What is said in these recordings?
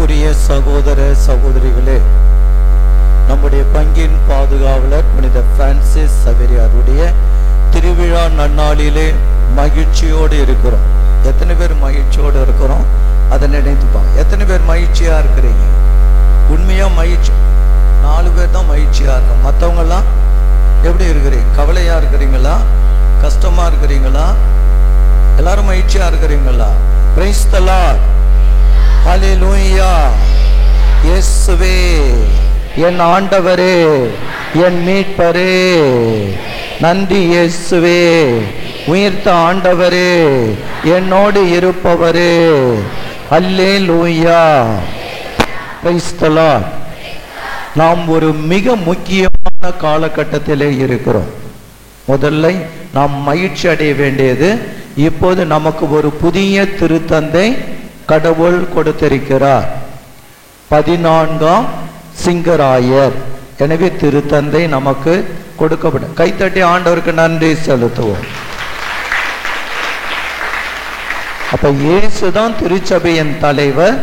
அன்புக்குரிய சகோதர சகோதரிகளே, நம்முடைய பங்கின் பாதுகாவலர் புனித பிரான்சிஸ் சவேரியாருடைய திருவிழா நன்னாளிலே மகிழ்ச்சியோடு இருக்கிறோம். எத்தனை பேர் மகிழ்ச்சியோடு இருக்கிறோம்? அதை நினைத்துப்பாங்க. எத்தனை பேர் மகிழ்ச்சியா இருக்கிறீங்க? உண்மையா மகிழ்ச்சி 4 பேர் தான் மகிழ்ச்சியா இருக்கும். மற்றவங்கெல்லாம் எப்படி இருக்கிறீங்க? கவலையா இருக்கிறீங்களா? கஷ்டமா இருக்கிறீங்களா? எல்லாரும் மகிழ்ச்சியா இருக்கிறீங்களா? Praise the lord. ஹல்லேலூயா. இயேசுவே என் ஆண்டவரே, என் மீட்பரே, நன்றி இயேசுவே. உயிர்த்த ஆண்டவரே, என்னோடு இருப்பவரே, அல்லேலூயா. Price the Lord. நாம் ஒரு மிக முக்கியமான காலகட்டத்திலே இருக்கிறோம். முதல்ல நாம் மகிழ்ச்சி அடைய வேண்டியது, இப்போது நமக்கு ஒரு புதிய திருத்தந்தை கடவுள் கொடுத்திருக்கிறார், 14ஆம் சிங்கராயர். எனவே திருத்தந்தை நமக்கு கொடுக்கப்படும். கைத்தட்டி ஆண்டவருக்கு நன்றி செலுத்துவோம். அப்ப இயேசுதான் திருச்சபையின் தலைவர்.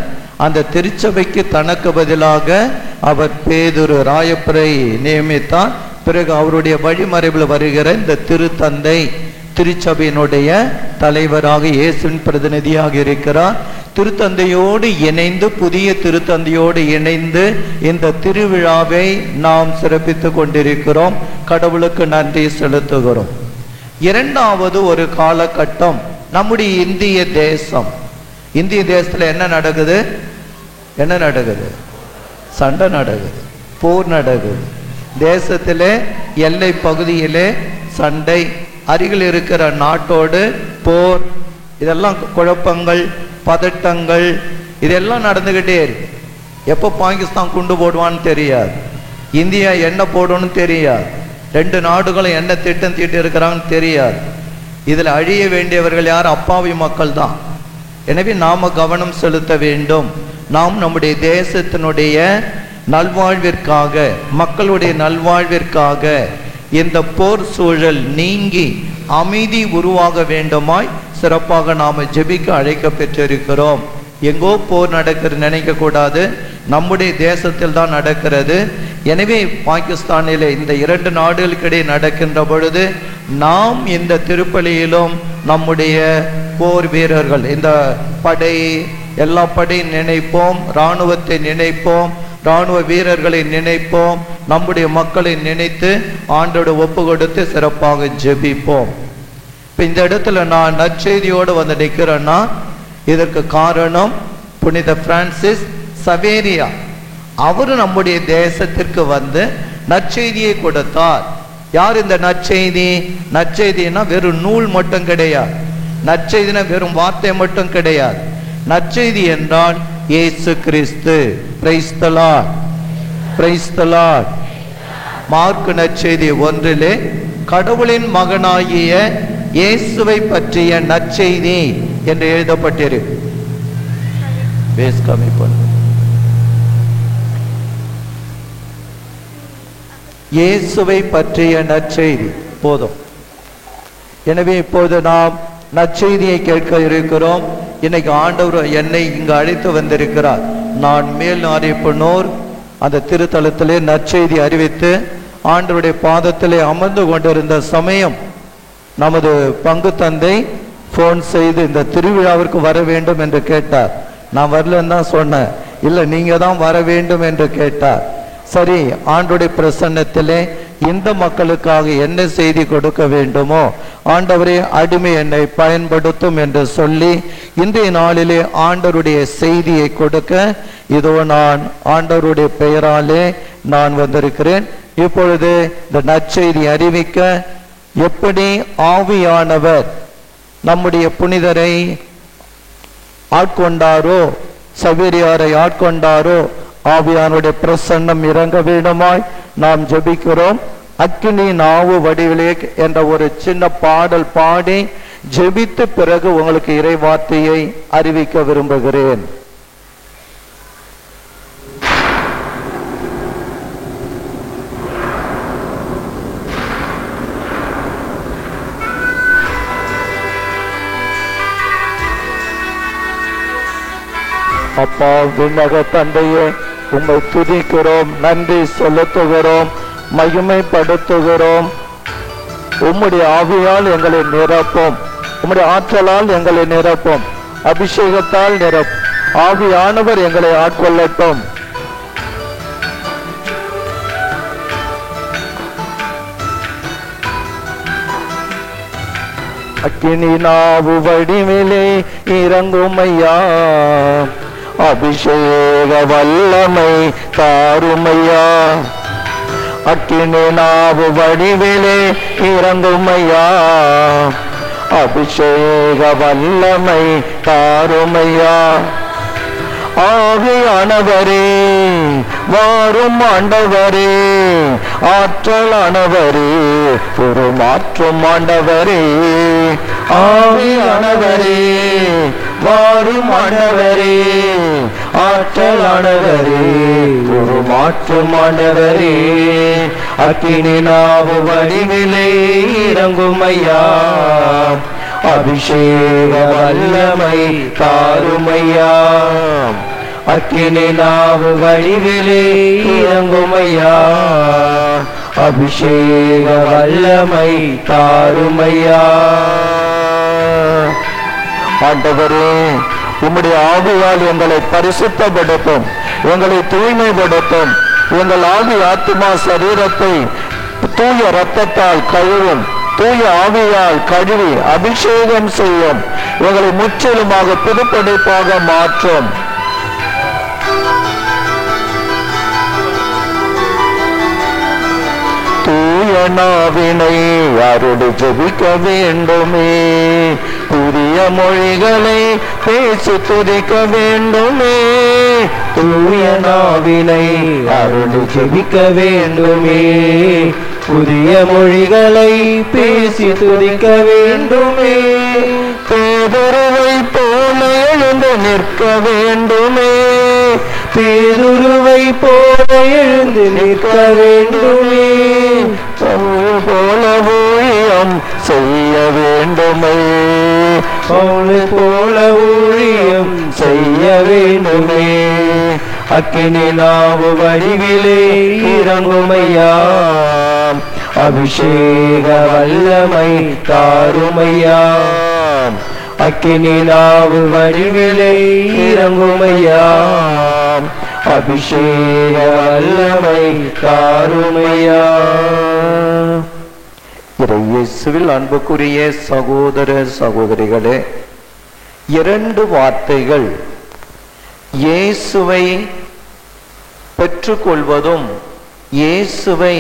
அந்த திருச்சபைக்கு தனக்கு பதிலாக அவர் பேதுரு ராயப்பரை நியமித்தார். பிறகு அவருடைய வழிமறைவில் வருகிற இந்த திருத்தந்தை திருச்சபையினுடைய தலைவராக இயேசுவின் பிரதிநிதியாக இருக்கிறார். திருத்தந்தையோடு இணைந்து, புதிய திருத்தந்தையோடு இணைந்து இந்த திருவிழாவை நாம் சிறப்பித்துக் கொண்டிருக்கிறோம். கடவுளுக்கு நன்றி செலுத்துகிறோம். இரண்டாவது ஒரு காலகட்டம் நம்முடைய இந்திய தேசம். இந்திய தேசத்தில் என்ன நடக்குது? என்ன நடக்குது? சண்டை நடக்குது, போர் நடக்குது. தேசத்திலே எல்லை பகுதியிலே சண்டை, அருகில் இருக்கிற நாட்டோடு போர், இதெல்லாம் குழப்பங்கள், பதட்டங்கள், இதெல்லாம் நடந்துகிட்டே இருக்கு. எப்போ பாகிஸ்தான் குண்டு போடுவான்னு தெரியாது, இந்தியா என்ன போடணும்னு தெரியாது, 2 நாடுகளும் என்ன திட்டம் தீட்டி இருக்கிறாங்கன்னு தெரியாது. இதில் அழிய வேண்டியவர்கள் யார்? அப்பாவி மக்கள் தான். எனவே நாம கவனம் செலுத்த வேண்டும். நாம் நம்முடைய தேசத்தினுடைய நல்வாழ்விற்காக, மக்களுடைய நல்வாழ்விற்காக இந்த போர் சூழல் நீங்கி அமைதி உருவாக வேண்டுமாய் சிறப்பாக நாம் ஜெபிக்க அழைக்க பெற்றிருக்கிறோம். எங்கோ போர் நடக்கிறது நினைக்க கூடாது, நம்முடைய தேசத்தில் தான் நடக்கிறது. எனவே பாகிஸ்தானிலே இந்த 2 நாடுகளுக்கிடையே நடக்கின்ற பொழுது நாம் இந்த திருப்பலியிலும் நம்முடைய போர் வீரர்கள், இந்த படை, எல்லா படையும் நினைப்போம், இராணுவத்தை நினைப்போம், இராணுவ வீரர்களை நினைப்போம், நம்முடைய மக்களை நினைத்து ஆண்டோடு ஒப்பு கொடுத்து சிறப்பாக ஜெபிப்போம். இப்போ இந்த இடத்துல நான் நற்செய்தியோடு வந்து நிற்கிறேன்னா இதற்கு காரணம் புனித பிரான்சிஸ் சவேரியா. அவர் நம்முடைய தேசத்திற்கு வந்து நற்செய்தியை கொடுத்தார். யார் இந்த நற்செய்தி? நற்செய்தினா வெறும் நூல் மட்டும் கிடையாது, நற்செய்தினா வெறும் வார்த்தை மட்டும் கிடையாது. நற்செய்தி என்றால் இயேசு கிறிஸ்து. Praise the lord, praise the lord. Mark நற்செய்தி 1 கடவுளின் மகனாகிய இயேசுவை பற்றிய நற்செய்தி என்று எழுதப்பட்டிருக்கு. இயேசுவை பற்றிய நற்செய்தி போதும். எனவே இப்போது நாம் நற்செய்தியை கேட்க இருக்கிறோம். இன்னைக்கு ஆண்டவர் என்னை இங்கு அழைத்து வந்திருக்கிறார். நான் மேல் அறிவிப்பனோர் அந்த திருத்தலத்திலே நற்செய்தி அறிவித்து ஆண்டவருடைய பாதத்திலே அமர்ந்து கொண்டிருந்த சமயம் நமது பங்கு தந்தை ஃபோன் செய்து இந்த திருவிழாவிற்கு வர வேண்டும் என்று கேட்டார். நான் வரலன்னு தான் சொன்னேன். இல்லை, நீங்க தான் வர வேண்டும் என்று கேட்டார். சரி, ஆண்டவருடைய பிரசன்னத்திலே இந்த மக்களுக்காக என்ன செய்தி கொடுக்க வேண்டுமோ ஆண்டவரே அடிமை என்னை பயன்படுத்தும் என்று சொல்லி இன்றைய நாளிலே ஆண்டவருடைய செய்தியை கொடுக்க இதோ நான் ஆண்டவருடைய பெயராலே நான் வந்திருக்கிறேன். இப்பொழுது இந்த நற்செய்தி அறிவிக்க எப்படி ஆவியானவர் நம்முடைய புனிதரை ஆட்கொண்டாரோ, சவேரியாரை ஆட்கொண்டாரோ, ஆவியானுடைய பிரசன்னம் இறங்க வேண்டுமாய் நாம் ஜெபிக்கிறோம். அக்கினி நாவு வடிவிலே என்ற ஒரு சின்ன பாடல் பாடி ஜெபித்து பிறகு உங்களுக்கு இறை வார்த்தையை அறிவிக்க விரும்புகிறேன். அப்பா விண்ணக தந்தையே, உம்மை துதிக்கிறோம், நன்றி செலுத்துகிறோம், மகிமைப்படுத்துகிறோம். உம்முடைய ஆவியால் எங்களை நிரப்பும், உம்முடைய ஆற்றலால் எங்களை நிரப்பும், அபிஷேகத்தால் நிரப்பும். ஆவியானவர் எங்களை ஆட்கொள்ளட்டும். அக்கினி நாவு வடிவிலே இறங்குமையா, அபிஷேக வல்லமை தாருமையா. அக்கினி நாவு வடிவிலே இறங்குமையா, அபிஷேக வல்லமை தாருமையா. ஆவியானவரே வாரும் ஆண்டவரே, ஆற்றலானவரே ஒரு மாற்றும் ஆண்டவரே. ஆவியானவரே வாரும் ஆண்டவரே, ஆற்றலானவரே ஒரு மாற்றும் ஆண்டவரே. அக்கினி நாவு வடிவிலே இறங்குமையா, அபிஷேக வல்லமை தாருமையா. அக்கினி நாவு வடிவிலே இறங்குமையா, அபிஷேக வல்லமை தாருமையா. ஆண்டவரே, உம்முடைய ஆவியால் எங்களை பரிசுத்தப்படுத்தும், எங்களை தூய்மைப்படுத்தும். எங்கள் ஆவி ஆத்மா சரீரத்தை தூய இரத்தத்தால் கழுவும், தூய ஆவியால் கழுவி அபிஷேகம் செய்யும். எங்களை முற்றிலுமாக புதுப்படைப்பாக மாற்றும். தூய நாவினை அருள் ஜெபிக்க வேண்டுமே, புதிய மொழிகளை பேசி துதிக்க வேண்டுமே. தூய நாவினை அருள் ஜெபிக்க வேண்டுமே, புதிய மொழிகளை பேசி துதிக்க வேண்டுமே. பேதுருவை போல எழுந்து நிற்க வேண்டுமே, பேதுருவை போல எழுந்து நிற்க வேண்டுமே. பவுல் போல ஊழியம் செய்ய வேண்டுமே, பவுல் போல ஊழியம் செய்ய வேண்டுமே. அக்கினி நாவு வடிவிலே இறங்குமையா, அபிஷேக வல்லமை தாருமையா. அக்கினி நாவு வடிவிலே இறங்குமையா, அபிஷேக வல்லமை தாருமையா. இயேசுவில் அன்புக்குரிய சகோதர சகோதரிகளே, 2 வார்த்தைகள் இயேசுவை பெற்றுக்கொள்வதும் இயேசுவை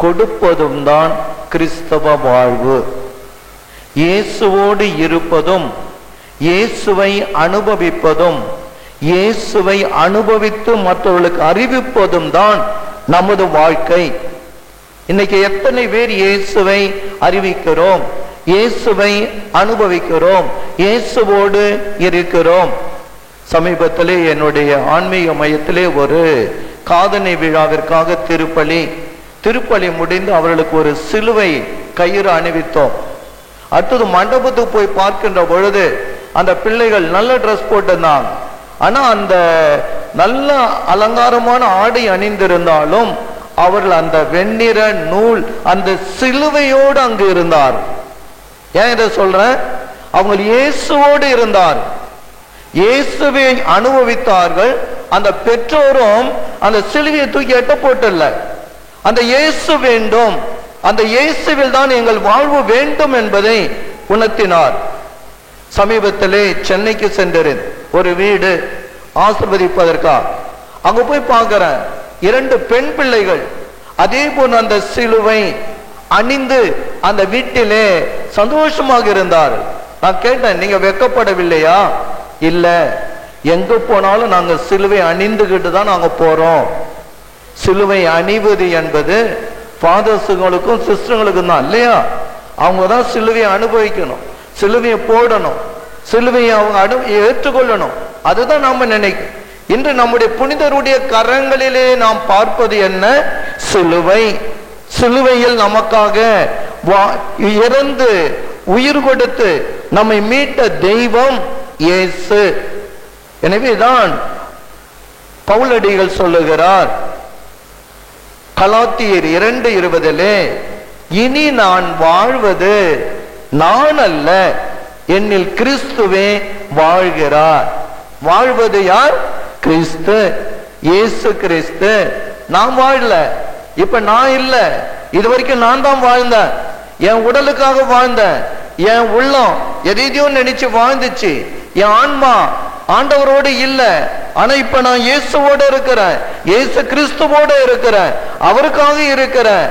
கொடுப்பதும் தான் கிறிஸ்தவ வாழ்வு. இயேசுவோடு இருப்பதும் இயேசுவை அனுபவிப்பதும் இயேசுவை அனுபவித்து மற்றவர்களுக்கு அறிவிப்பதும் தான் நமது வாழ்க்கை. இன்னைக்கு எத்தனை பேர் இயேசுவை அறிவிக்கிறோம், இயேசுவை அனுபவிக்கிறோம், இயேசுவோடு இருக்கிறோம்? சமீபத்திலே என்னுடைய ஆன்மீக மையத்திலே ஒரு காதணி விழாவிற்காக திருப்பலி முடிந்து அவர்களுக்கு ஒரு சிலுவை கயிறு அணிவித்தோம். அடுத்தது மண்டபத்துக்கு போய் பார்க்கின்ற பொழுது அந்த பிள்ளைகள் நல்ல ட்ரெஸ் போட்டிருந்தாங்க. ஆனா அந்த நல்ல அலங்காரமான ஆடை அணிந்திருந்தாலும் அவர்கள் அந்த வெண்ணிற நூல் அந்த சிலுவையோடு அங்கு இருந்தார். ஏன் இதை சொல்றேன்? அவங்க இயேசுவோடு இருந்தார், இயேசுவை அனுபவித்தார்கள். அந்த பெற்றோரும் அந்த சிலுவையை தூக்கி எட்ட போட்டல, அந்த இயேசு வேண்டும், அந்த இயேசுவில் தான் எங்கள் வாழ்வு வேண்டும் என்பதை உணர்த்தினார். சமீபத்திலே சென்னைக்கு சென்றேன், ஒரு வீடு ஆசீர்வதிப்பதற்காக. அங்க போய் பார்க்கிறேன், 2 பெண் பிள்ளைகள் அதே போல அந்த சிலுவை அணிந்து அந்த வீட்டிலே சந்தோஷமாக இருந்தார். நான் கேட்டேன், நீங்க வெட்கப்படவில்லையா? இல்ல, எங்க போனாலும் நாங்க சிலுவை அணிந்துகிட்டு தான் நாங்க போறோம். சிலுவை அணிவது என்பது ஃபாதர்ஸுங்களுக்கும் சிஸ்டர்களுக்கும் தான் இல்லையா? அவங்க தான் சிலுவையை அனுபவிக்கணும், சிலுவையை போடணும், சிலுவையை அவங்க ஏற்றுக்கொள்ளணும். அதுதான் நாம நினைக்கும். இன்று நம்முடைய புனிதருடைய கரங்களிலே நாம் பார்ப்பது என்ன? சிலுவை. சிலுவையில் நமக்காக இறந்து உயிர் கொடுத்து நம்மை மீட்ட தெய்வம் இயேசு. எனவேதான் பவுலடிகள் சொல்லுகிறார் கலாத்தியர் 2:20, இனி நான் வாழ்வது நான் அல்ல, என்னில் கிறிஸ்துவே வாழ்கிறார். வாழ்வது யார்? கிறிஸ்து, இயேசு கிறிஸ்து. நான் வாழல, இப்ப நான் இல்ல. இது வரைக்கும் நான் தான் வாழ்ந்தேன், என் உடலுக்காக வாழ்ந்தேன், என் உள்ளம் எதையோ நினைச்சு வாழ்ந்துச்சு, என் ஆன்மா ஆண்டவரோடு இல்ல. ஆனா இப்ப நான் இயேசுவோட இருக்கிறேன், இயேசு கிறிஸ்துவோட இருக்கிறேன், அவருக்காக இருக்கிறேன்.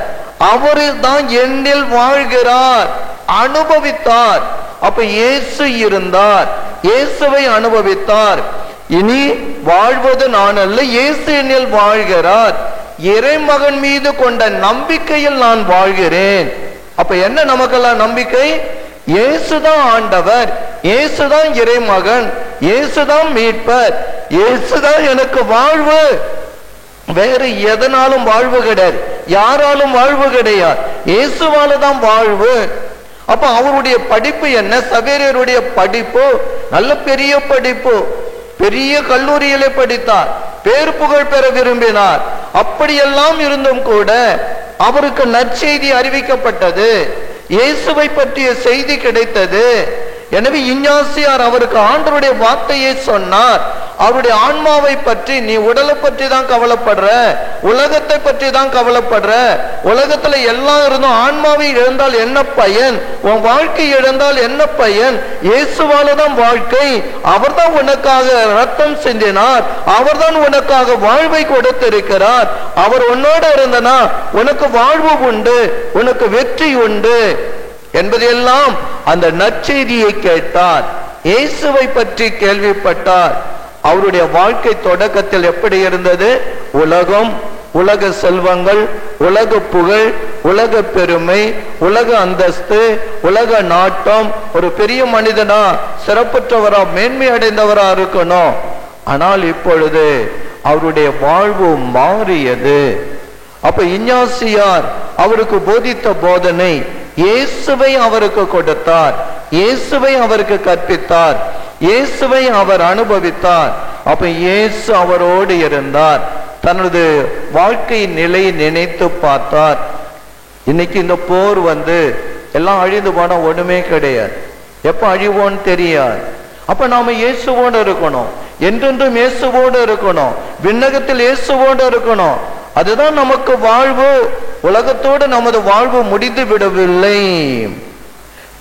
அவரு தான் என்னில் வாழ்கிறார், அனுபவித்தார். அப்ப இயேசு இருந்தார், இயேசுவை அனுபவித்தார். இனி வாழ்வது நான் அல்ல, இயேசு என்னில் வாழ்கிறார். இறைமகன் மீது கொண்ட நம்பிக்கையில் நான் வாழ்கிறேன். அப்ப என்ன நமக்கெல்லாம் நம்பிக்கை? இயேசுதான் ஆண்டவர், இயேசுதான் இறைமகன், இயேசுதான் மீட்பர், இயேசுதான் எனக்கு வாழ்வு. வேறு எதனாலும் வாழ்வு கிடையாது, யாராலும் வாழ்வு கிடையாது, இயேசுவால தான் வாழ்வு. அப்ப அவருடைய படிப்பு என்ன? சவேரியருடைய படிப்பு நல்ல பெரிய படிப்பு, பெரிய கல்லூரியிலே படித்தார், பேர் புகழ் பெற விரும்பினார். அப்படியெல்லாம் இருந்தும் கூட அவருக்கு நற்செய்தி அறிவிக்கப்பட்டது, இயேசுவை பற்றிய செய்தி கிடைத்தது. எனவே இஞ்ஞாசியார் அவருக்கு ஆண்டவருடைய வார்த்தையை சொன்னார். அவருடைய ஆன்மாவை பற்றி, நீ உடலை பற்றி தான் கவலைப்படுற, உலகத்தை பற்றி தான் கவலைப்படுற, உலகத்துல எல்லாம் இருந்தும் ஆன்மாவை இழந்தால் என்ன பயன், உன் வாழ்க்கை இழந்தால் என்ன பயன்? இயேசுவால தான் வாழ்க்கை, அவர்தான் உனக்காக ரத்தம் சிந்தினார், அவர்தான் உனக்காக வாழ்வை கொடுத்திருக்கிறார். அவர் உன்னோட இருந்தனா உனக்கு வாழ்வு உண்டு, உனக்கு வெற்றி உண்டு என்பதையெல்லாம் அந்த நற்செய்தியை கேட்டார், இயேசுவை பற்றி கேள்விப்பட்டார். அவருடைய வாழ்க்கை தொடக்கத்தில் எப்படி இருந்தது? உலகம், உலக செல்வங்கள், உலக புகழ், உலக பெருமை, உலக அந்தஸ்து, உலக நாட்டம், ஒரு பெரிய மனிதனா, சிறப்புற்றவரா, மேன்மை அடைந்தவரா இருக்கணும். ஆனால் இப்பொழுது அவருடைய வாழ்வு மாறியது. அப்ப இஞ்ஞாசியார் அவருக்கு போதித்த போதனை, இயேசுவை அவருக்கு கொடுத்தார், இயேசுவை அவருக்கு கற்பித்தார், இயேசுவை அவர் அனுபவித்தார். அப்ப இயேசு அவரோடு இருந்தார், தனது வாழ்க்கை நிலை நினைத்து பார்த்தார். இன்னைக்கு இந்த போர் எல்லாம் அழிந்து போனா ஒண்ணுமே கிடையாது, எப்ப அழிவோன்னு தெரியாது. அப்ப நாம இயேசுவோடு இருக்கணும், என்றென்றும் இயேசுவோடு இருக்கணும், விண்ணகத்தில் இயேசுவோடு இருக்கணும். அதுதான் நமக்கு வாழ்வு. உலகத்தோடு நமது வாழ்வு முடிந்து விடவில்லை.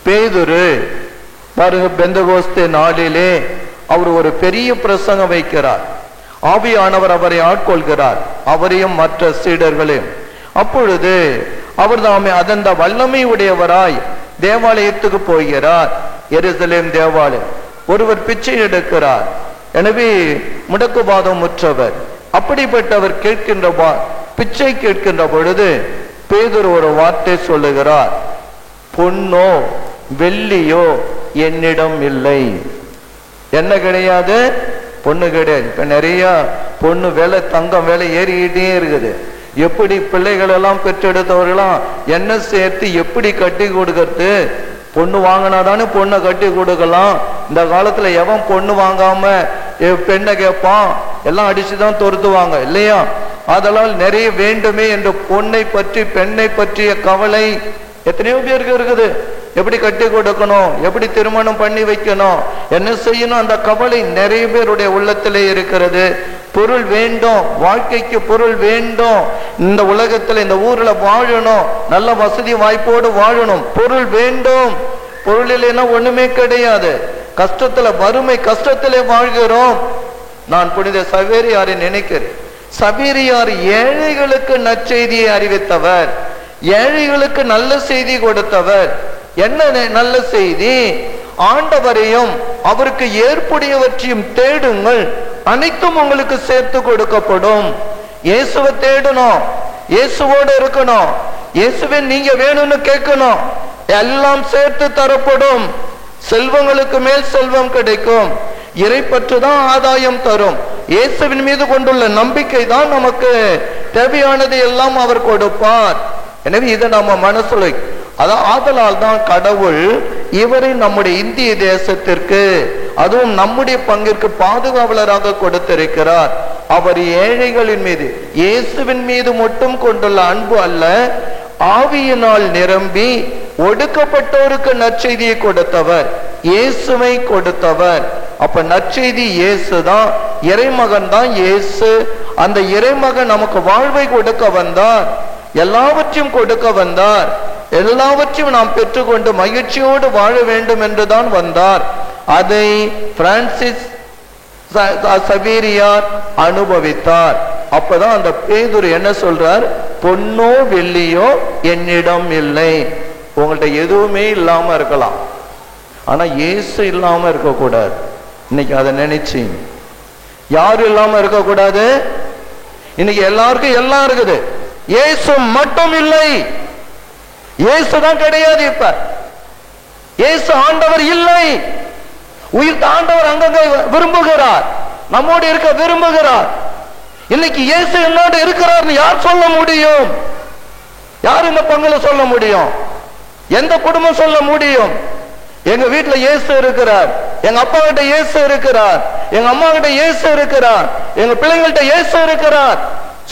பேதுரு பாருங்க, பெந்தகோஸ்தே நாளிலே அவர் ஒரு பெரிய பிரசங்கம் வைக்கிறார். ஆவியானவர் அவரை ஆட்கொள்கிறார், அவரையும் மற்ற சீடர்களையும். அப்பொழுது அவர் தாமே அதன் வல்லமை உடையவராய் தேவாலயத்துக்கு போகிறார். எருசலேம் தேவாலயம். ஒருவர் பிச்சை எடுக்கிறார், எனவே முடக்குவாதம் முற்றவர். அப்படிப்பட்டவர் பிச்சை கேட்கின்ற பொழுது பேதுரு ஒரு வார்த்தை சொல்லுகிறார், பொன்னோ வெள்ளியோ என்னிடம் இல்லை. என்ன கிடையாது? பொண்ணு கிடையாது. இப்ப நிறைய பொண்ணு விலை, தங்கம் விலை ஏறிக்கிட்டே இருக்குது. எப்படி பிள்ளைகள் எல்லாம் பெற்றெடுத்தவர்களாம் என்ன சேர்த்து எப்படி கட்டி கொடுக்கறது? பொண்ணு வாங்கினாதானே பொண்ணை கட்டி கொடுக்கலாம். இந்த காலத்துல எவன் பொண்ணு வாங்காம பெண்ணை கேட்பான்? எல்லாம் அடிச்சுதான் துரத்துவாங்க இல்லையா? அதனால் நிறைய வேண்டுமே என்று பொண்ணை பற்றி, பெண்ணை பற்றிய கவலை எத்தனையோ பேருக்கு இருக்குது. எப்படி கட்டி கொடுக்கணும், எப்படி திருமணம் பண்ணி வைக்கணும், என்ன செய்யணும், அந்த கவலை நிறைய பேருடைய உள்ளத்திலே இருக்கிறது. பொருள் வேண்டும், வாழ்க்கைக்கு பொருள் வேண்டும். இந்த உலகத்துல, இந்த ஊர்ல வாழணும், நல்ல வசதி வாய்ப்போடு வாழணும், பொருள் வேண்டும். பொருள் இல்லைன்னா ஒண்ணுமே கிடையாது. கஷ்டத்துல, வறுமை கஷ்டத்திலே வாழ்கிறோம். நான் புனித சவேரியாரை நினைக்கிறேன். சவேரியார் ஏழைகளுக்கு நற்செய்தியை அறிவித்தவர், ஏழைகளுக்கு நல்ல செய்தி கொடுத்தவர். என்ன நல்ல செய்தி? ஆண்டவரையும் அவருக்கு ஏற்புடையவற்றையும் தேடுங்கள், அனைத்தும் உங்களுக்கு சேர்த்து கொடுக்கப்படும். இயேசுவை தேடணும், இயேசுவோடு இருக்கணும், இயேசுவை நீங்க வேணும்னு கேட்கணும், எல்லாம் சேர்த்து தரப்படும். செல்வங்களுக்கு மேல் செல்வம் கிடைக்கும். இறைப்பற்று தான் ஆதாயம் தரும். இயேசுவின் மீது கொண்டுள்ள நம்பிக்கை தான் நமக்கு தேவையானதை எல்லாம் அவர் கொடுப்பார். எனவே இதை நம்ம மனசுல, ஆதலால் தான் கடவுள் இவரை நம்முடைய இந்திய தேசத்திற்கு அதுவும் நம்முடைய பங்கிற்கு பாதுகாவலராக கொடுத்திருக்கிறார். அவர் ஏழைகளின் மீது, இயேசுவின் மீது மட்டும் கொண்டுள்ள அன்பு அல்ல, ஆவியினால் நிரம்பி ஒடுக்கப்பட்டோருக்கு நற்செய்தியை கொடுத்தவர், இயேசுவை கொடுத்தவர். அப்ப நற்செய்தி இயேசு தான், இறைமகன் தான் இயேசு. அந்த இறைமகன் நமக்கு வாழ்வை கொடுக்க வந்தார், எல்லாவற்றையும் கொடுக்க வந்தார். எல்லாவற்றையும் நாம் பெற்றுக்கொண்டு மகிழ்ச்சியோடு வாழ வேண்டும் என்றுதான் வந்தார். அதை பிரான்சிஸ் சவேரியார் அனுபவித்தார். அப்பதான் அந்த பேதுரு என்ன சொல்றார், பொன்னோ வெள்ளியோ என்னிடம் இல்லை. உங்கள்ட்ட எதுவுமே இல்லாம இருக்கலாம், ஆனா இயேசு இல்லாம இருக்கக்கூடாது. இன்னைக்கு அதை நினைச்சு யாரும் இல்லாம இருக்கக்கூடாது. இன்னைக்கு எல்லாருக்கும் எல்லாம் இருக்குது, இயேசு மட்டும் இல்லை. இயேசுதான் கிடையாது. இப்ப இயேசு ஆண்டவர் இல்லை. உயிர்த்த ஆண்டவர் அங்கங்க விரும்புகிறார், நம்மோடு இருக்க விரும்புகிறார். இன்னைக்கு இயேசு என்னோடு இருக்கிறார் யார் சொல்ல முடியும்? யார் இந்த பங்குல சொல்ல முடியும்? எந்த குடும்பம் சொல்ல முடியும்? எங்க வீட்டுல இயேசு இருக்கிறார், எங்க அப்பா கிட்ட இயேசு இருக்கிறார், எங்க அம்மா கிட்ட இயேசு இருக்கிறார், எங்க பிள்ளைங்கள்ட்ட இயேசு இருக்கிறார்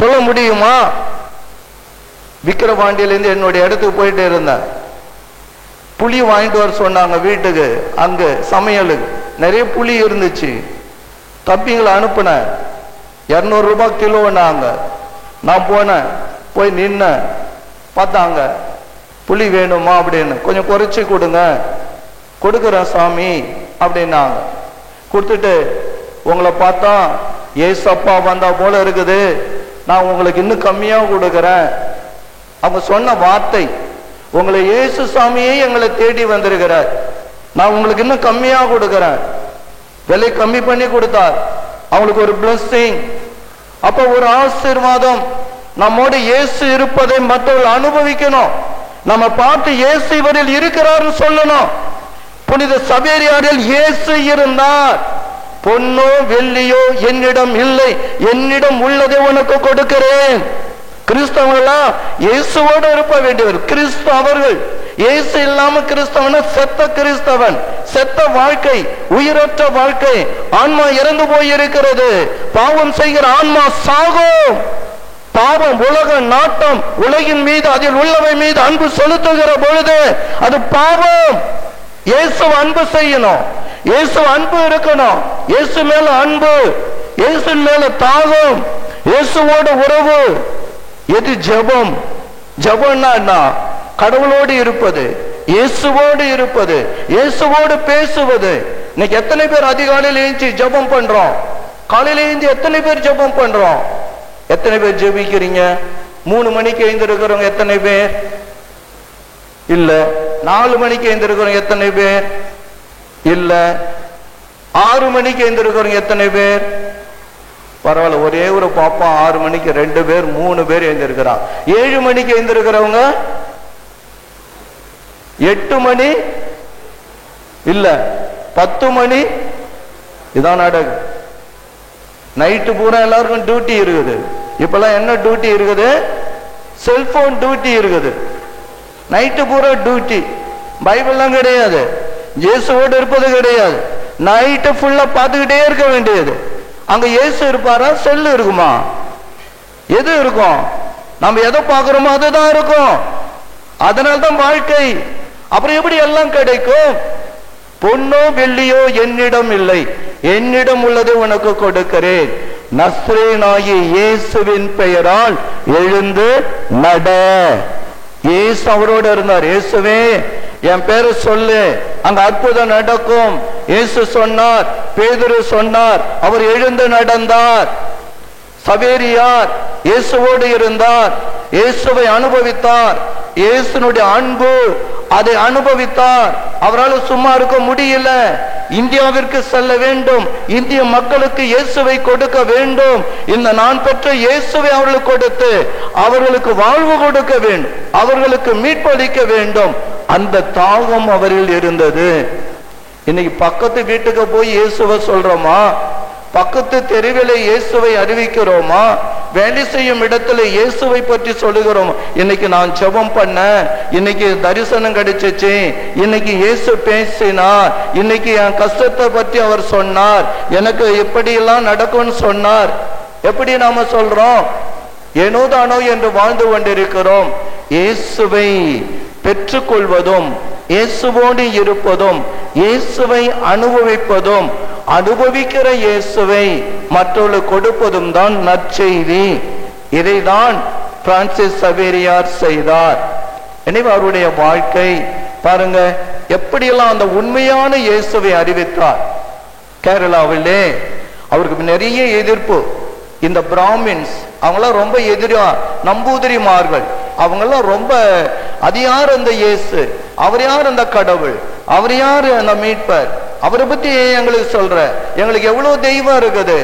சொல்ல முடியுமா? விக்கிரவாண்டியில இருந்து என்னுடைய இடத்துக்கு போயிட்டு இருந்தேன். புளி வாங்கிட்டு வர சொன்னாங்க வீட்டுக்கு. அங்க சமையலுக்கு நிறைய புளி இருந்துச்சு. தம்பிங்களை அனுப்புன, 200 ரூபாய் கிலோன்னாங்க. நான் போனேன், போய் நின்ன, பார்த்தாங்க புளி வேணுமா அப்படின்னு. கொஞ்சம் குறைச்சி கொடுங்க. கொடுக்குறேன் சாமி அப்படின்னாங்க. கொடுத்துட்டு, உங்களை பார்த்தா ஏசப்பா வந்தா போல இருக்குது, நான் உங்களுக்கு இன்னும் கம்மியா கொடுக்குறேன். அவங்க சொன்ன வார்த்தை, உங்களை இயேசு சாமியே எங்களை தேடி வந்திருக்கிறார், நான் உங்களுக்கு இன்னும் கம்மியா கொடுக்கிறேன். விலை கம்மி பண்ணி கொடுத்தார். அவங்களுக்கு ஒரு பிளஸிங். அப்ப ஒரு ஆசீர்வாதம். நம்மோடு இயேசு இருப்பதை மற்றவர்கள் அனுபவிக்கணும். நம்ம பார்த்து இயேசு இவரில் இருக்கிறார்னு சொல்லணும். புனித சவேரியாரில் இயேசு இருந்தார். பொன்னோ வெள்ளியோ என்னிடம் இல்லை, என்னிடம் உள்ளதை உனக்கு கொடுக்கிறேன். கிறிஸ்தவங்களா இயேசுவோடு இருப்ப வேண்டியவர் கிறிஸ்து. அவர்கள் இயேசு இல்லாம கிறிஸ்தவன் செத்த கிறிஸ்தவன், செத்த வாழ்க்கை, உயிரற்ற வாழ்க்கை. ஆன்மா இறந்து போயிருக்கிறது. பாவம் செய்கிற ஆன்மா சாகும். பாவம், உலக நாட்டம், உலகின் மீது, அதில் உள்ளவை மீது அன்பு செலுத்துகிற பொழுது அது பாவம். இயேசு அன்பு செய்யணும், இயேசு அன்பு இருக்கணும். இயேசு மேல அன்பு, இயேசு மேல தாகம், இயேசுவோட உறவு. எது ஜெபம்? ஜெபம்னா கடவுளோடு இருப்பது, இயேசுவோடு இருப்பது, இயேசுவோடு பேசுவது. இன்னைக்கு எத்தனை பேர் அதிகாலையில் எழுந்து ஜெபம் பண்றோம்? காலையில எழுந்து எத்தனை பேர் ஜெபம் பண்றோம்? எத்தனை பேர் ஜெபிக்கிறீங்க? 3 மணிக்கு எழுந்திருக்கிறவங்க எத்தனை பேர்? இல்ல. 4 மணிக்கு எழுந்திருக்கிறவங்க எத்தனை பேர்? இல்ல. 6 மணிக்கு எழுந்திருக்கிறவங்க எத்தனை பேர்? பரவாயில்ல, ஒரே ஒரு பாப்பா 6 மணிக்கு 2 பேர் 3 பேர் எழுந்திருக்கிறான். 7 மணிக்கு எழுந்திருக்கிறவங்க 8 மணி இல்ல 10 மணி. இதான் நடக்கு. நைட்டு பூரா எல்லாருக்கும் டியூட்டி இருக்குது. இப்பெல்லாம் என்ன டியூட்டி இருக்குது? செல்போன் டியூட்டி இருக்குது. நைட்டு பூரா டியூட்டி. பைபிள்லாம் கிடையாது, இயேசுவோடு இருப்பது கிடையாது. நைட்டு ஃபுல்லா பார்த்துக்கிட்டே இருக்க வேண்டியது. அங்க இயேசு இருப்பாரா? செல்லு இருக்குமா? எது இருக்கும்? நம்ம எதை பார்க்கிறோமோ அதுதான் இருக்கும். அதனால்தான் வாழ்க்கை. அப்புறம் எப்படி எல்லாம் கிடைக்கும்? பொன்னோ வெள்ளியோ என்னிடம் இல்லை, என்னிடம் உள்ளதை உனக்கு கொடுக்கிறேன். நஸ்ரேனாகிய இயேசுவின் பெயரால் எழுந்து நட. இயேசு அவரோடு இருந்தார். இயேசுவே என் பேரை சொல்லு, அங்க அற்புதம் நடக்கும். இயேசு சொன்னார், பேதுரு சொன்னார், அவர் எழுந்து நடந்தார். சவேரியார் இயேசுவோடு இருந்தார், இயேசுவை அனுபவித்தார், இயேசுனுடைய அன்பு அதை அனுபவித்தார். அவரால் சும்மா இருக்க முடியல. இந்தியாவிற்கு செல்ல வேண்டும், இந்திய மக்களுக்கு இயேசுவை கொடுக்க வேண்டும். இந்த நான் பெற்ற இயேசுவை அவர்களுக்கு கொடுத்து அவர்களுக்கு வாழ்வு கொடுக்க வேண்டும், அவர்களுக்கு மீட்பளிக்க வேண்டும். அந்த தாகம் அவரில் இருந்தது. இன்னைக்கு பக்கத்து வீட்டுக்கு போய் இயேசுவை சொல்றோமா? பக்கத்து தெருவிலே இயேசுவை அறிவிக்கிறோமா? வேலை செய்யும் இடத்துல இயேசுவை பற்றி சொல்லுகிறோம். இன்னைக்கு நான் ஜெபம் பண்ண, இன்னைக்கு தரிசனம் கிடைச்சிச்சு, இன்னைக்கு இயேசு பேசினார், இன்னைக்கு என் கஷ்டத்தை பற்றி அவர் சொன்னார், எனக்கு எப்படியெல்லாம் நடக்கும்னு சொன்னார். எப்படி நாம சொல்றோம்? ஏனோ தானோ என்று வாழ்ந்து கொண்டிருக்கிறோம். இயேசுவை பெற்றுக்கொள்வதும், இயேசுவோடு இருப்பதும், இயேசுவை அனுபவிப்பதும், அனுபவிக்கிற இயேசுவை மற்றவர்களுக்கு கொடுப்பதும் தான் நற்செய்தி. இதைதான் பிரான்சிஸ் சவேரியார் செய்தார். எனவே அவருடைய வாழ்க்கை பாருங்க, எப்படியெல்லாம் அந்த உண்மையான இயேசுவை அறிவித்தார். கேரளாவிலே அவருக்கு நிறைய எதிர்ப்பு. இந்த பிராமின்ஸ் அவங்களாம் ரொம்ப எதிரா, நம்பூதிரிமார்கள், அவங்கெல்லாம் ரொம்ப, அது யார் அந்த இயேசு, அவர் யார் அந்த கடவுள், அவர் யார் அந்த மீட்பர், அவரை பத்தி எங்களுக்கு சொல்ற, எங்களுக்கு எவ்வளவு தெய்வம் இருக்குது,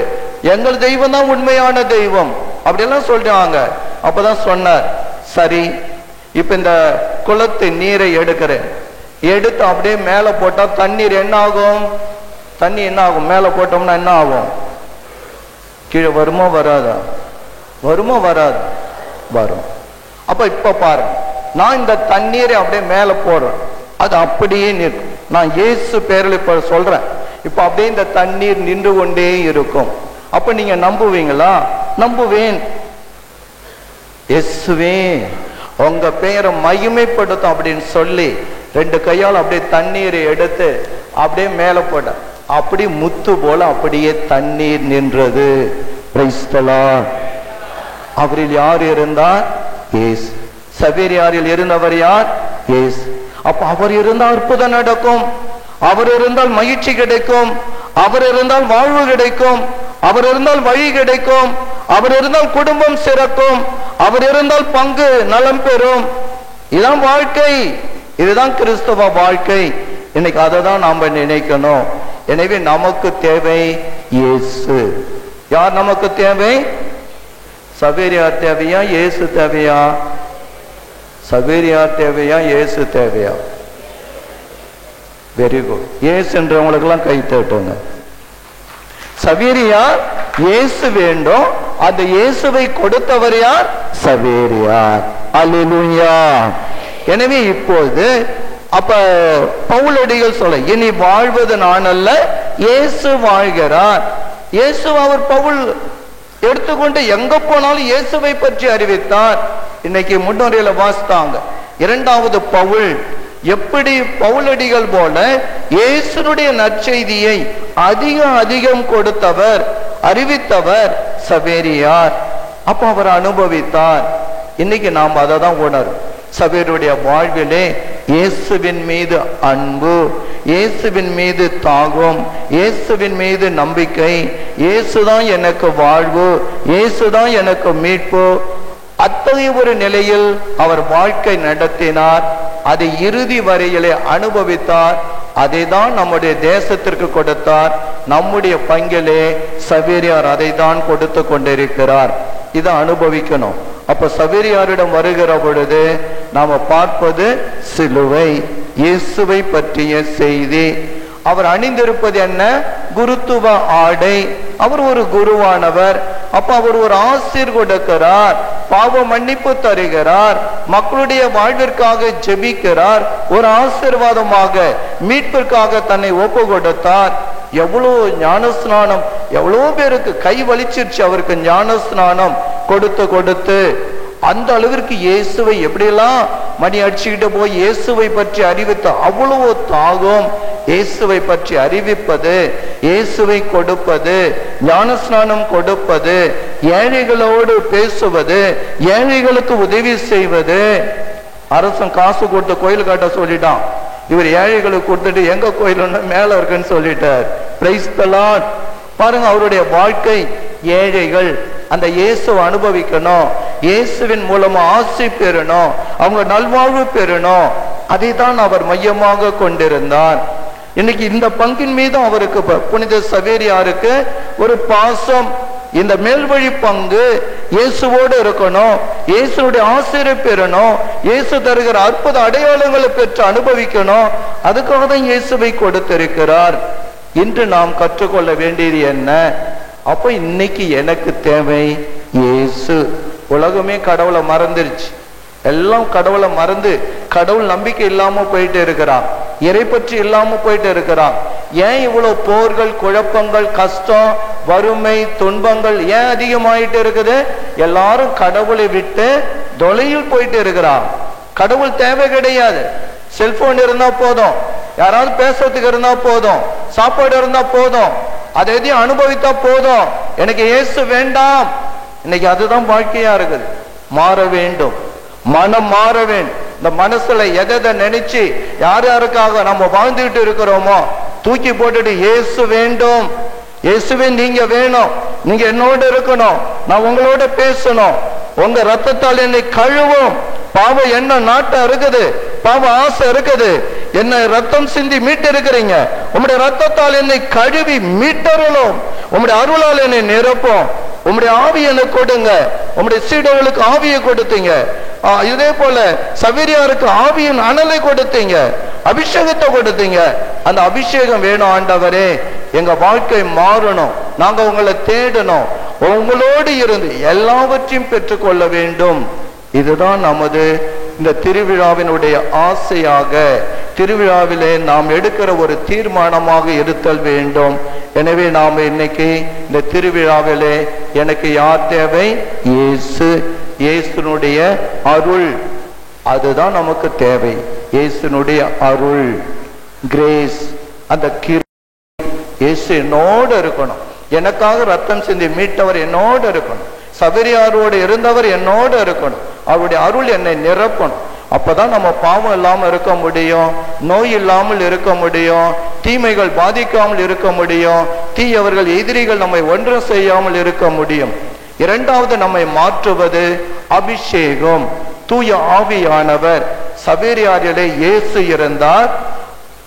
எங்கள் தெய்வம் தான் உண்மையான தெய்வம் அப்படியெல்லாம் சொல்றாங்க. அப்பதான் சொன்னார், சரி இப்ப இந்த குளத்து நீரை எடுக்கிறேன், எடுத்து அப்படியே மேல போட்டா தண்ணீர் என்ன ஆகும்? தண்ணி என்ன ஆகும்? மேல போட்டோம்னா என்ன ஆகும்? கீழே வருமோ வராதா? வருமோ வராது? வரும். அப்ப இப்ப பாருங்க, நான் இந்த தண்ணீரை அப்படியே மேல போடுறேன், அது அப்படியே நிற்கும். நான் இயேசு பேரில் இப்ப சொல்றேன், இப்ப அப்படியே இந்த தண்ணீர் நின்று கொண்டே இருக்கும். அப்ப நீங்க நம்புவீங்களா? நம்புவேன். இயேசுவே உங்க பெயரை மகிமைப்படுத்தும் அப்படின்னு சொல்லி 2 கையால் அப்படியே தண்ணீரை எடுத்து அப்படியே மேல போட, அப்படி முத்து போல அப்படியே தண்ணீர் நின்றது. Price the Lord. அவரில் யார் இருந்தார்? இயேசு. சவேரியாரில் இருந்தவர் யார்? இயேசு. அப்ப அவர் இருந்தால் அற்புதம் நடக்கும், அவர் இருந்தால் மகிழ்ச்சி கிடைக்கும், அவர் இருந்தால் வாழ்வு கிடைக்கும், அவர் இருந்தால் வழி கிடைக்கும், அவர் இருந்தால் குடும்பம் சிறக்கும், அவர் இருந்தால் பங்கு நலம் பெறும். இதுதான் வாழ்க்கை, இதுதான் கிறிஸ்தவ வாழ்க்கை. இன்னைக்கு அதை தான் நாம நினைக்கணும். எனவே நமக்கு தேவை இயேசு. யார் நமக்கு தேவை? சவேரியார் தேவையா? இயேசு தேவையா? சவேரியார் தேவையா? இயேசு தேவையா? Very good. இயேசுன்றவங்களுக்கு எல்லாம் கை தட்டுங்க. சவேரியார் இயேசு வேண்டும், அந்த இயேசுவை கொடுத்தவர் யார்? சவேரியார். அல்லேலூயா. எனவே இப்போது அப்ப பவுலடிகள் சொல்ல, இனி வாழ்வது நான் அல்ல, இயேசு வாழ்கிறார். இயேசு அவர் பவுல் எடுத்துக்கொண்டு எங்க போனாலும் இயேசுவை பற்றி அறிவித்தார். இன்னைக்கு முன்னுரையில வாசித்தாங்க, 2வது பவுல் எப்படி பவுலடிகள் போல இயேசுனுடைய நற்செய்தியை அதிகம் கொடுத்தவர், அறிவித்தவர் சவேரியார். அப்ப அவர் அனுபவித்தார். இன்னைக்கு நாம் அதை தான் உணரும். சவேருடைய வாழ்விலே இயேசுவின் மீது அன்பு, இயேசுவின் மீது தாகம், இயேசுவின் மீது நம்பிக்கை, இயேசுதான் எனக்கு வாழ்வு, இயேசுதான் எனக்கு மீட்பு, அத்தகைய ஒரு நிலையில் அவர் வாழ்க்கை நடத்தினார். அதை இறுதி வரையிலே அனுபவித்தார். அதை தான் நம்முடைய தேசத்திற்கு கொடுத்தார். நம்முடைய பங்கிலே சவேரியார் அதை தான் கொடுத்து கொண்டிருக்கிறார். இதை அனுபவிக்கணும். அப்ப சவேரியாரிடம் வருகிற பொழுது நாம பார்ப்பது சிலுவை, இயேசுவை பற்றிய செய்தி. அவர் அணிந்திருப்பது என்ன? குருத்துவ ஆடை. அவர் ஒரு குருவானவர். அப்ப அவர் ஒரு ஆசீர் கொடுக்கிறார், பாவ மன்னிப்பு தருகிறார், மக்களுடைய வாழ்விற்காக ஜெபிக்கிறார், ஒரு ஆசீர்வாதமாக மீட்பிற்காக தன்னை ஒப்பு கொடுத்தார். எவ்வளவு ஞானஸ்நானம், எவ்வளவு பேருக்கு கை வலிச்சிருச்சு அவருக்கு ஞானஸ்நானம் கொடுத்து கொடுத்து. அந்த அளவிற்கு இயேசுவை எப்படியெல்லாம் மணி அடிச்சுக்கிட்டு போய் இயேசுவை பற்றி அறிவித்த அவ்வளவு தாகம். இயேசுவை பற்றி அறிவிப்பது, இயேசுவை கொடுப்பது, ஞானஸ்நானம் கொடுப்பது, ஏழைகளோடு பேசுவது, ஏழைகளுக்கு உதவி செய்வது. அரசன் காசு கொடுத்து கோயில் கட்ட சொல்லிட்டான், இவர் ஏழைகளுக்கு கொடுத்துட்டு எங்க கோயில் மேல இருக்குன்னு சொல்லிட்டார். Price the Lord. பாருங்க, அவருடைய வாழ்க்கை ஏழைகள் அந்த இயேசுவை அனுபவிக்கணும், இயேசுவின் மூலமா ஆசி பெறணும், அவங்க நல்வாழ்வு பெறணும். அதை தான் அவர் மையமாக கொண்டிருந்தார். இன்னைக்கு இந்த பங்கின் மீது அவருக்கு, புனித சவேரியாருக்கு ஒரு பாசம். இந்த மேல்வழி பங்கு இயேசுவோடு இருக்கணும், இயேசுடைய ஆசிரியை பெறணும், இயேசு தருகிற அற்புத அடையாளங்களை பெற்று அனுபவிக்கணும். அதுக்காக தான் இயேசுவை கொடுத்திருக்கிறார். இன்று நாம் கற்றுக்கொள்ள வேண்டியது என்ன? அப்ப இன்னைக்கு எனக்கு தேவை இயேசு. உலகமே கடவுளை மறந்துருச்சு, எல்லாம் கடவுளை மறந்து கடவுள் நம்பிக்கை இல்லாம போயிட்டு இருக்கிறான், இறை பற்றி இல்லாம போயிட்டு இருக்கிறான். ஏன் இவ்வளவு போர்கள், குழப்பங்கள், கஷ்டம், வறுமை, துன்பங்கள் ஏன் அதிகமாயிட்டு இருக்குது? எல்லாரும் கடவுளை விட்டு தொலையில் போயிட்டு இருக்கிறான். கடவுள் தேவை கிடையாது. செல்போன் இருந்தா போதும், யாராவது பேசுறதுக்கு இருந்தா போதும், சாப்பாடு இருந்தா போதும், அதை எதையும் அனுபவித்தா போதும், எனக்கு இயேசு வேண்டாம். இன்னைக்கு அதுதான் வாழ்க்கையா இருக்குது. மாற வேண்டும், மனம் மாற வேண்டும். இந்த மனசுல எதை நினைச்சு யார் யாருக்காக நம்ம வாழ்ந்துட்டு இருக்கிறோமோ தூக்கி போட்டுட்டு இயேசு வேண்டும், இயேசுவே நீங்க வேணும், நீங்க என்னோட இருக்கணும், நான் உங்களோட பேசணும், உங்க ரத்தத்தால் என்னை கழுவும், பாவம் என்ன நாட்டம் இருக்குது, பாவம் ஆசை இருக்குது, என்ன ரத்தம் சிந்தி மீட்டு இருக்கிறீங்க, உங்களுடைய ரத்தத்தால் என்னை கழுவி மீட்டறணும், உங்களுடைய அருளால் என்னை நிரப்பும், உங்களுடைய ஆவியை எனக்கு கொடுங்க. உங்களுடைய சீடர்களுக்கு ஆவியை கொடுத்தீங்க, இதே போல சவேரியாருக்கு ஆவியின் அனலை கொடுத்தீங்க, அபிஷேகத்தை கொடுத்தீங்க. அந்த அபிஷேகம் வேணும் ஆண்டவரே, எங்க வாழ்க்கை மாறணும், நாங்க உங்களை தேடணும், உங்களோடு இருந்து எல்லாவற்றையும் பெற்றுக்கொள்ள வேண்டும். இதுதான் நமது இந்த திருவிழாவினுடைய ஆசையாக, திருவிழாவிலே நாம் எடுக்கிற ஒரு தீர்மானமாக இருத்தல் வேண்டும். எனவே நாம் இன்னைக்கு இந்த திருவிழாவிலே எனக்கு யார் தேவை? இயேசு, இயேசுனுடைய அருள், அதுதான் நமக்கு தேவை. இயேசுனுடைய அருள், கிரேஸ், அந்த இயேசு என்னோடு இருக்கணும், எனக்காக ரத்தம் சிந்தி மீட்டவர் என்னோடு இருக்கணும், சபரியாரோடு இருந்தவர் என்னோடு இருக்கணும், அவருடைய அருள் என்னை நிரப்பணும். அப்பதான் நம்ம பாவம் இல்லாமல் இருக்க முடியும், நோய் இல்லாமல் இருக்க முடியும், தீமைகள் பாதிக்காமல் இருக்க முடியும், தீயவர்கள் எதிரிகள் நம்மை ஒன்றும் செய்யாமல் இருக்க முடியும். இரண்டாவது நம்மை மாற்றுவது அபிஷேகம், தூய ஆவியானவர். சபேரியாரிலே இயேசு இருந்தார்,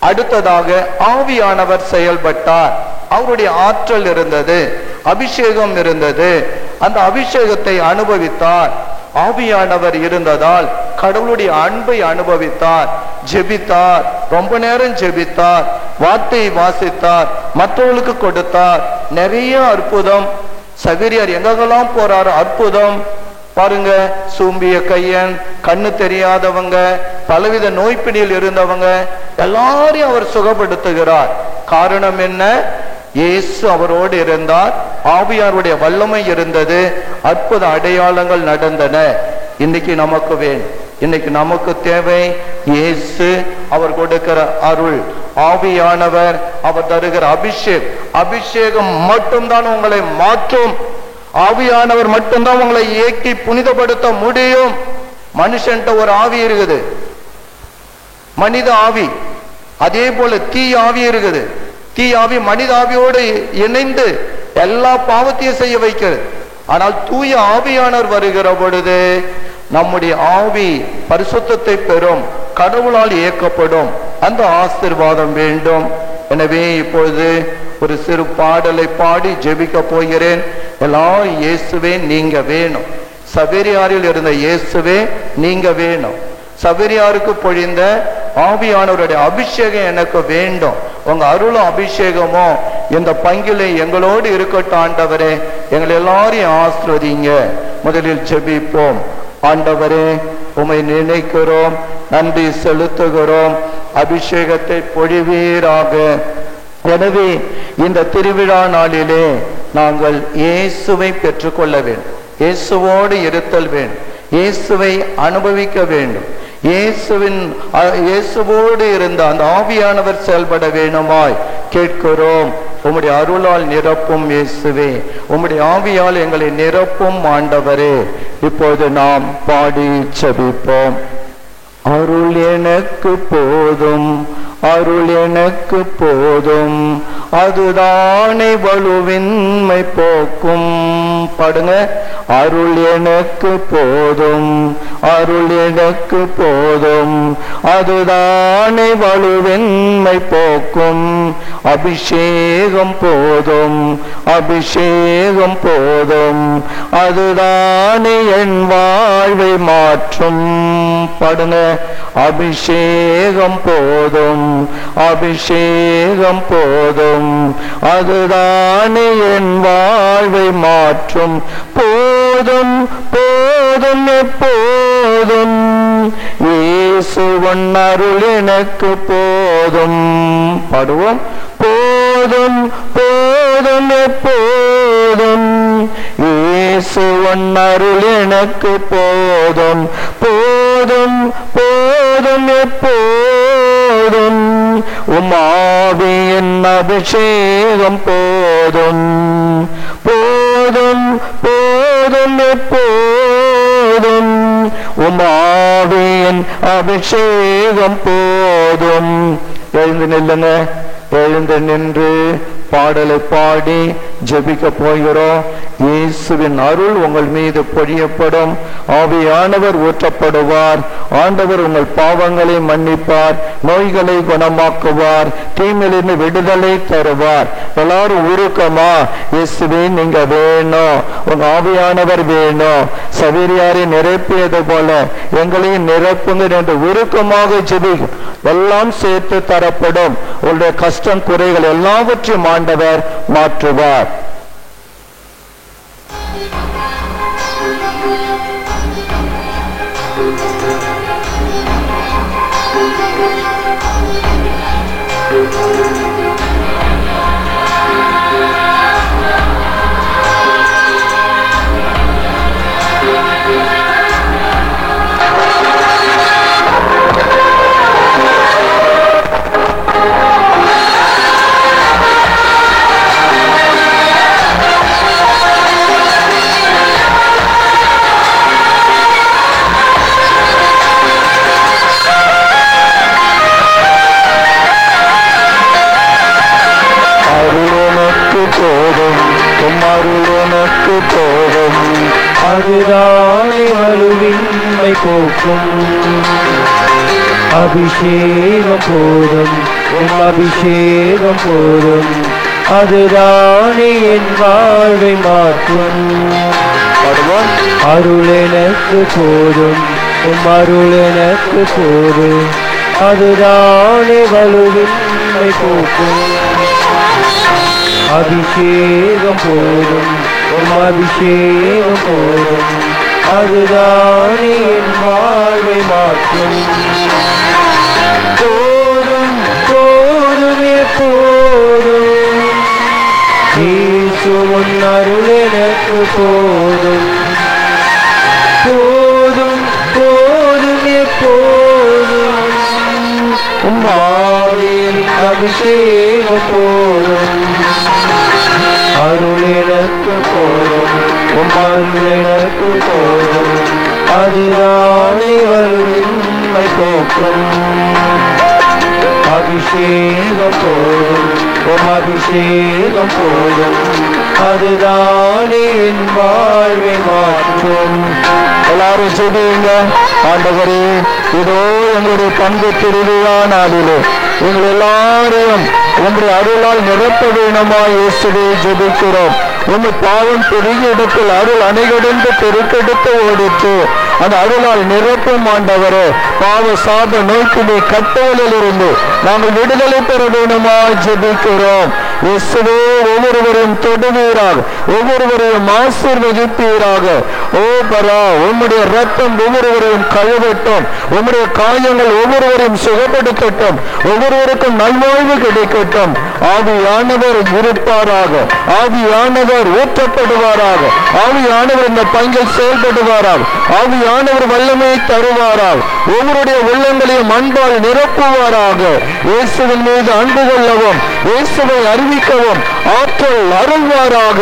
அடுத்ததாக ஆவியானவர் செயல்பட்டார், அவருடைய ஆற்றல் இருந்தது, அபிஷேகம் இருந்தது, அந்த அபிஷேகத்தை அனுபவித்தார். ஆவியானவர் இருந்ததால் கடவுளுடைய அன்பை அனுபவித்தார், ஜெபித்தார், ரொம்ப நேரம் ஜெபித்தார், வார்த்தையை வாசித்தார், மற்றவர்களுக்கு கொடுத்தார், நிறைய அற்புதம். சவேரியார் எங்கெல்லாம் போறாரு அற்புதம் பாருங்க. சூம்பிய கையன், கண்ணு தெரியாதவங்க, பலவித நோய்பிடியில் இருந்தவங்க எல்லாரையும் அவர் சுகப்படுத்துகிறார். காரணம் என்ன? இயேசு அவரோடு இருந்தார், ஆவியாருடைய வல்லமை இருந்தது, அற்புத அடையாளங்கள் நடந்தன. இன்னைக்கு நமக்கு வேணும், இன்னைக்கு நமக்கு தேவை இயேசு, அவர் கொடுக்கிற அருள், ஆவியானவர் அவர் தருகிற அபிஷேகம். அபிஷேகம் மட்டும்தான் உங்களை மாற்றும், ஆவியானவர் மட்டும்தான் உங்களை இயக்கி புனிதப்படுத்த முடியும். மனுஷன்ட்ட ஒரு ஆவி இருக்குது, மனித ஆவி, அதே போல தீ ஆவி இருக்குது. தீ ஆவி மனித ஆவியோடு இணைந்து எல்லா பாவத்தையும் செய்ய வைக்கிறது. ஆனால் தூய ஆவியானவர் வருகிற பொழுது நம்முடைய ஆவி பரிசுத்தத்தை பெறும், கடவுளால் இயக்கப்படும். அந்த ஆசீர்வாதம் வேண்டும். எனவே இப்பொழுது ஒரு சிறு பாடலை பாடி ஜெபிக்க போகிறேன். எல்லாம் இயேசுவே நீங்க வேணும், சபேரியாரில் இருந்த இயேசுவே நீங்க வேணும், சபேரியாருக்கு பொழிந்த ஆவியானவருடைய அபிஷேகம் எனக்கு வேண்டும். உங்க அருளும் அபிஷேகமும் இந்த பங்கிலே எங்களோடு இருக்கட்டும் ஆண்டவரே, எங்களை எல்லாரையும் ஆசீர்வதிங்க. முதலில் ஜெபிப்போம். ஆண்டவரே, உம்மை நினைக்கிறோம், நன்றி செலுத்துகிறோம், அபிஷேகத்தை பொழிவீராக. எனவே இந்த திருவிழா நாளிலே நாங்கள் இயேசுவை பெற்றுக்கொள்ள வேண்டும், இயேசுவோடு இருத்தல் வேண்டும், இயேசுவை அனுபவிக்க வேண்டும், இயேசுவோடு இருந்த அந்த ஆவியானவர் செயல்பட வேணுமாய் கேட்கிறோம். உம்முடைய அருளால் நிரப்பும் இயேசுவே, உம்முடைய ஆவியால் எங்களை நிரப்பும் ஆண்டவரே. இப்போது நாம் பாடி ஜெபிப்போம். அருள் எனக்கு போதும், அருள் எனக்கு போதும், அதுதானே வலுவின்மை போக்கும். பாடுங்க. அருள் எனக்கு போதும், அருள் எனக்கு போதும், அதுதானே வலுவின்மை போக்கும். அபிஷேகம் போதும், அபிஷேகம் போதும், அதுதானே என் வாழ்வை மாற்றும். பாடுங்க. அபிஷேகம் போதும், அபிஷேகம் போதும், அதுதானே என் வாழ்வை மாற்றும். போதும் போதும் எப்போதும் இயேசுவின் அருள் எனக்கு போதும். பாடுவோம். போதும் போதும் எப்போதும் இயேசுவின் அருள் எனக்கு போதும். போதும் போதும் எப்போதும் உம்மாவியின் அபிஷேகம் போதும். போதும் போதும் எப்போதும் உம்மாவியின் அபிஷேகம் போதும். எழுந்து நில்லுங்க. எழுந்து நின்று பாடலை பாடி ஜெபிக்க போகிறோம். இயேசுவின் அருள் உங்கள் மீது பொழியப்படும். ஆவியானவர் ஊற்றப்படுவார். ஆண்டவர் உங்கள் பாவங்களை மன்னிப்பார், நோய்களை குணமாக்குவார், தீமையிலிருந்து விடுதலை தருவார். எல்லாரும் உருக்கமா, இயேசுவே நீங்க வேணும், உங்க ஆவியானவர் வேணும், சவேரியாரை நிரப்பியது போல எங்களையும் நிரப்புங்க என்று உருக்கமாக ஜெபி. எல்லாம் சேர்த்து தரப்படும். உங்களுடைய கஷ்டம் குறைகள் எல்லாவற்றையும் ஆண்டவர் மாற்றுவார். அதுதானே வலுவின்மை போக்கும். அபிஷேகம் போதும், அபிஷேகம் போதும், அதுதானே என் வாழ்வை மாற்றும். அருள் எனக்கு போதும், அருள் எனக்கு போதும், அதுதானே வலுவின்மை போக்கும். அபிஷேகம் போதும், அபிஷேகம் போதும், அதுதானே என் வாழ்வை மாற்றும். போதும் போதும் எப்போதும் இயேசுவின் அருள் எனக்கு போதும். போதும் போதும் எப்போதும் உம்மாவின் அபிஷேகம் போதும். அருள் எனக்கு போதும், அருள் எனக்கு போதும், அதுதானே வலுவின்மை போக்கும். அபிஷேகம் போதும், அபிஷேகம் போதும், அதுதானே என் வாழ்வை மாற்றும். எல்லாரும் சொல்லுங்க. ஆண்டவரே, இதோ எங்களுடைய பங்கு திருவிழா நாளிலே எங்கள் எல்லாரையும் உங்களுடைய அருளால் நிரப்ப வேணுமா இயேசுவே ஜெபிக்கிறோம். உங்கள் பாவம் பெரிய இடத்தில் அருள் அணைகடந்து பெருக்கெடுத்து ஓடித்து அந்த அருளால் நிரப்பும் ஆண்டவரே. பாவ சாப நோய்க்குமே கட்டளையில் இருந்து நாங்கள் விடுதலை பெற வேணுமா ஜெபிக்கிறோம். இயேசுவே ஒவ்வொருவரையும் தொடுவீராக, ஒவ்வொருவரையும் ஆசீர்வதிப்பீராக. ஓ பரா, உம்முடைய ரத்தம் ஒவ்வொருவரையும் கழுவட்டும், உம்முடைய காயங்கள் ஒவ்வொருவரையும் சுகப்படுத்தட்டும், ஒவ்வொருவருக்கும் நல்வாழ்வு கிடைக்கட்டும். ஆவியானவர் இருப்பாராக, ஆவியானவர் ஊற்றப்படுவாராக, ஆவியானவர் இந்த பங்கில் செயல்படுவாராக, ஆவியானவர் வல்லமையை தருவாராக, ஒவ்வொருடைய உள்ளங்களையும் அன்பால் நிரப்புவாராக. இயேசுவின் மீது அன்பு கொள்ளவும், இயேசுவை அறிவிக்கவும் ஆற்றல் அருள்வாராக.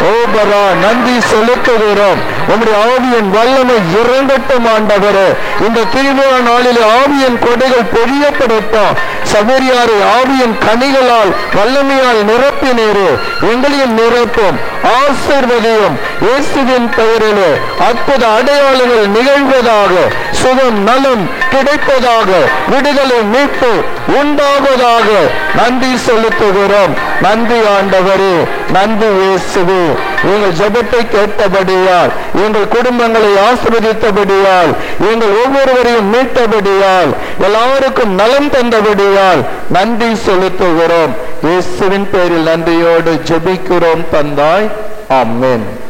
ஓ பரா, நன்றி செலுத்துகிறோம். உங்களுடைய ஆவியின் வல்லமை இறங்கட்டும் ஆண்டவரே. இந்த திருவிழா நாளிலே ஆவியின் கொடைகள் பொழியப்படட்டும். சவேரியாரை ஆவியின் கனிகளால் வல்லமையால் நிரப்பினீரே, எங்களையும் நிரப்பும், ஆசீர்வதியும். இயேசுவின் பெயரிலே அற்புத அடையாளங்கள் நிகழ்வதாக, சுகம் நலம் கிடைப்பதாக, விடுதலை மீட்பு உண்டாவதாக. நன்றி செலுத்துகிறோம். நன்றி ஆண்டவரே. ஆண்டவரே, நன்றி இயேசுவே. எங்கள் ஜெபத்தை கேட்டபடியால், எங்கள் குடும்பங்களை ஆசீர்வதித்தபடியால், எங்கள் ஒவ்வொருவரையும் மீட்டபடியால், எல்லாருக்கும் நலம் தந்தபடியால் நன்றி செலுத்துகிறோம். இயேசுவின் பேரில் நன்றியோடு ஜெபிக்கிறோம் தந்தாய். ஆமென்.